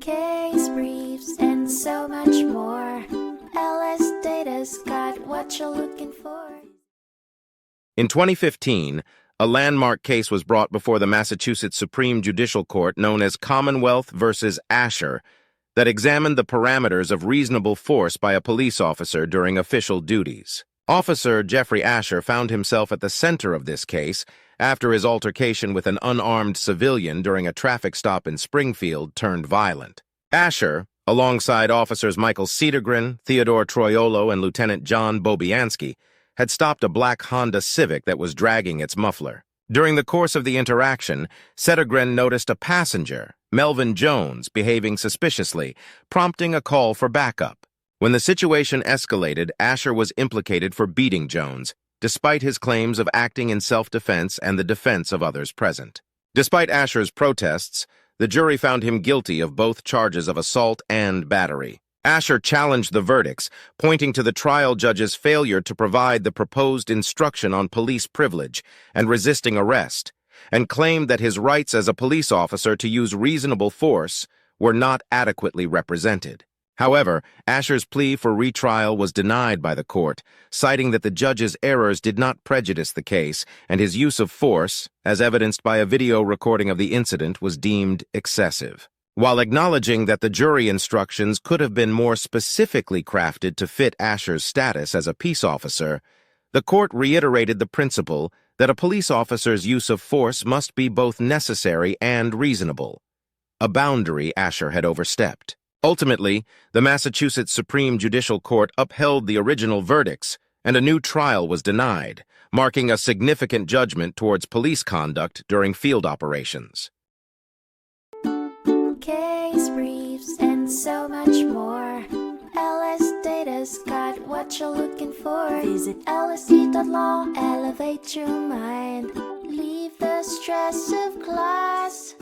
case briefs, and so much more. LSData's got what you're looking for. In 2015, a landmark case was brought before the Massachusetts Supreme Judicial Court known as Commonwealth versus Asher that examined the parameters of reasonable force by a police officer during official duties. Officer Jeffrey Asher found himself at the center of this case after his altercation with an unarmed civilian during a traffic stop in Springfield turned violent. Asher, alongside officers Michael Cedergren, Theodore Troiolo, and Lieutenant John Bobianski, had stopped a black Honda Civic that was dragging its muffler. During the course of the interaction, Cedergren noticed a passenger, Melvin Jones, behaving suspiciously, prompting a call for backup. When the situation escalated, Asher was implicated for beating Jones, despite his claims of acting in self-defense and the defense of others present. Despite Asher's protests, the jury found him guilty of both charges of assault and battery. Asher challenged the verdicts, pointing to the trial judge's failure to provide the proposed instruction on police privilege and resisting arrest, and claimed that his rights as a police officer to use reasonable force were not adequately represented. However, Asher's plea for retrial was denied by the court, citing that the judge's errors did not prejudice the case and his use of force, as evidenced by a video recording of the incident, was deemed excessive. While acknowledging that the jury instructions could have been more specifically crafted to fit Asher's status as a peace officer, the court reiterated the principle that a police officer's use of force must be both necessary and reasonable, a boundary Asher had overstepped. Ultimately, the Massachusetts Supreme Judicial Court upheld the original verdicts, and a new trial was denied, marking a significant judgment towards police conduct during field operations. Case briefs, and so much more. LSData's got what you're looking for. Visit LSD.law, elevate your mind. Leave the stress of class.